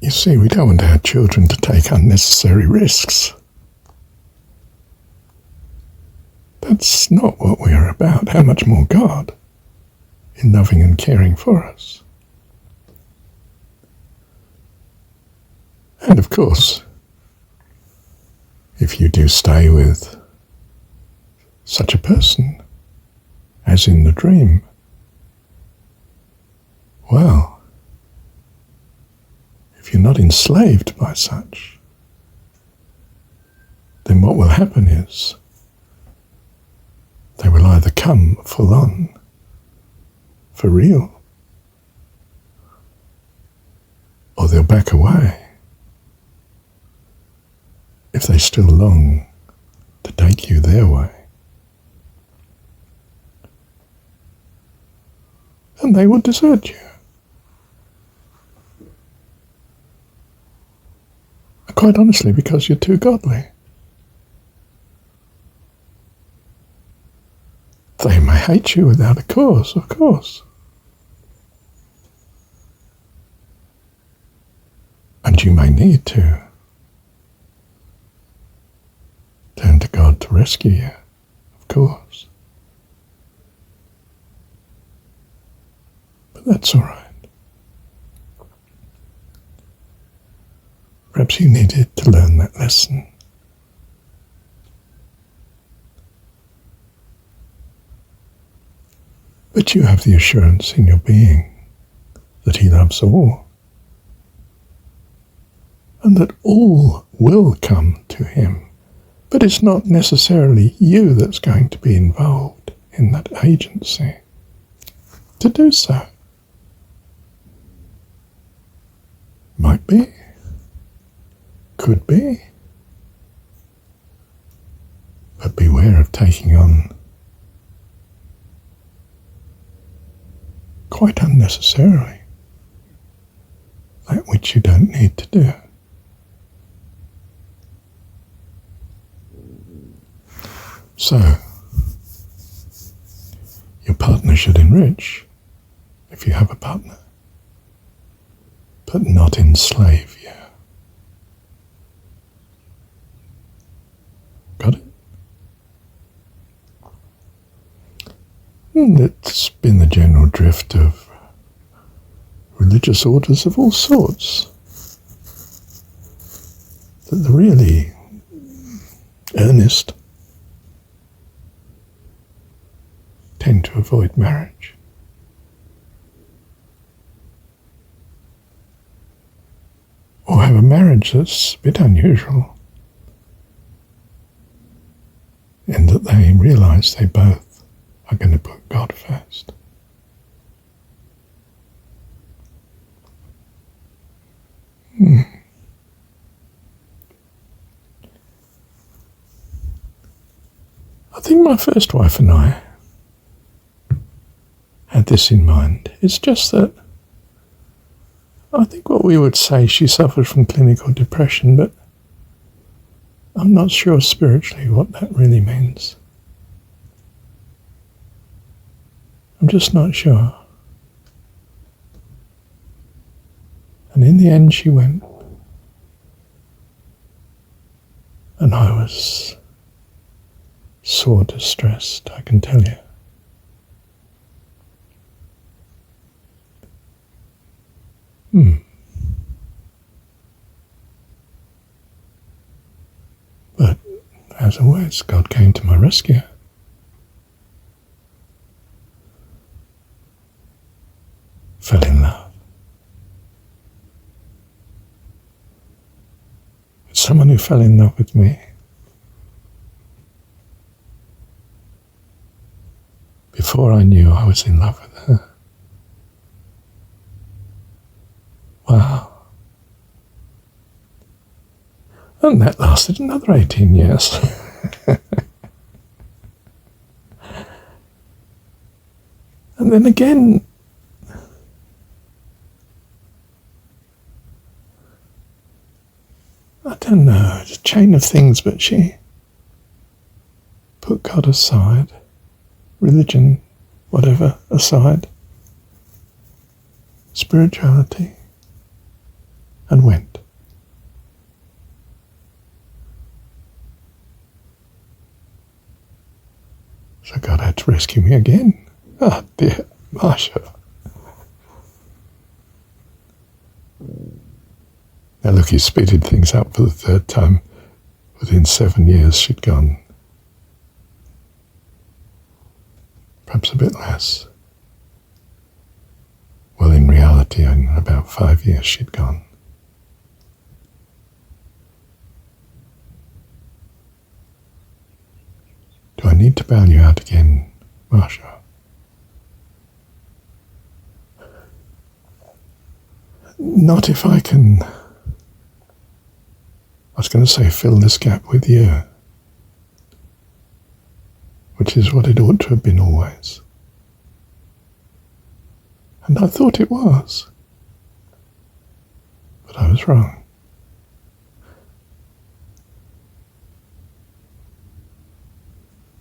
You see, we don't want our children to take unnecessary risks. That's not what we're about. How much more God in loving and caring for us. And of course, if you do stay with such a person, as in the dream, well, if you're not enslaved by such, then what will happen is they will either come full on, for real, or they'll back away if they still long to take you their way. And they will desert you. Quite honestly, because you're too godly. They may hate you without a cause, of course. And you may need to turn to God to rescue you, of course. But that's all right. Perhaps you needed to learn that lesson. But you have the assurance in your being that He loves all, and that all will come to Him. But it's not necessarily you that's going to be involved in that agency to do so. Might be. Could be. But beware of taking on quite unnecessarily that which you don't need to do. So, your partner should enrich, if you have a partner, but not enslave you. Got it? And it's been the general drift of religious orders of all sorts, that the really earnest tend to avoid marriage. Or have a marriage that's a bit unusual, in that they realise they both are going to put God first. I think my first wife and I had this in mind. It's just that I think what we would say, she suffered from clinical depression, but I'm not sure spiritually what that really means. I'm just not sure. And in the end she went. And I was sore distressed, I can tell you. But as always, God came to my rescue. Fell in love with someone who fell in love with me before I knew I was in love with her. Wow. And that lasted another 18 years. And then again, I don't know, it's a chain of things, but she put God aside, religion, whatever, aside, spirituality, and went. So God had to rescue me again. Oh dear, Marsha. Now look, he speeded things up for the third time. Within 7 years she'd gone. Perhaps a bit less. Well, in reality, in about 5 years she'd gone. Do I need to bail you out again, Marsha? Not if I can, I was going to say, fill this gap with you, which is what it ought to have been always. And I thought it was, but I was wrong.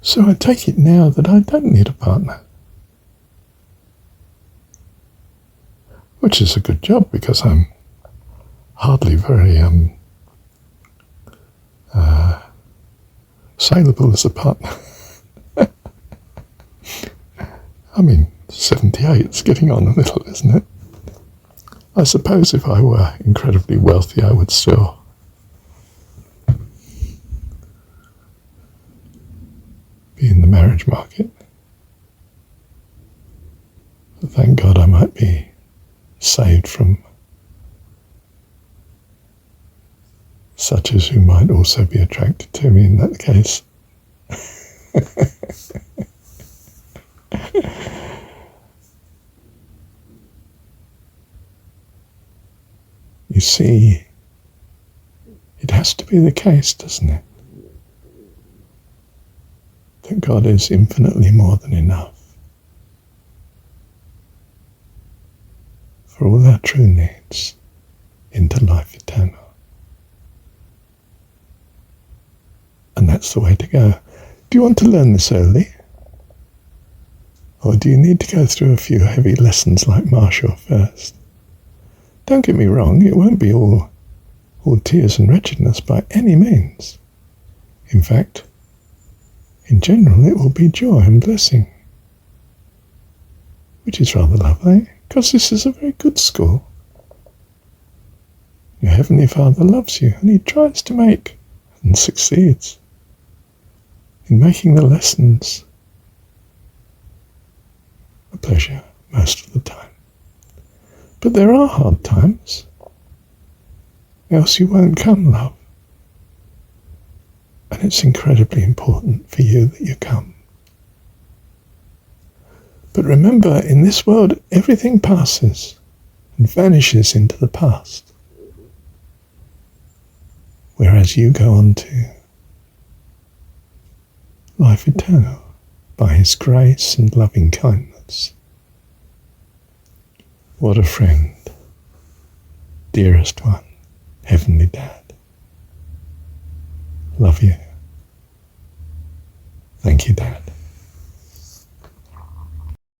So I take it now that I don't need a partner. Which is a good job, because I'm hardly very saleable as a partner. I mean, 78, it's getting on a little, isn't it? I suppose if I were incredibly wealthy, I would still be in the marriage market. But thank God I might be saved from such as who might also be attracted to me in that case. You see, it has to be the case, doesn't it? That God is infinitely more than enough for all our true needs into life eternal. And that's the way to go. Do you want to learn this early? Or do you need to go through a few heavy lessons like Marshall first? Don't get me wrong, it won't be all tears and wretchedness by any means. In fact, in general, it will be joy and blessing, which is rather lovely, because this is a very good school. Your Heavenly Father loves you, and He tries to make, and succeeds, in making the lessons a pleasure most of the time. But there are hard times, else you won't come, love. And it's incredibly important for you that you come. But remember, in this world, everything passes and vanishes into the past, whereas you go on to life eternal by His grace and loving kindness. What a friend, dearest one, Heavenly Dad. Love you. Thank you, Dad.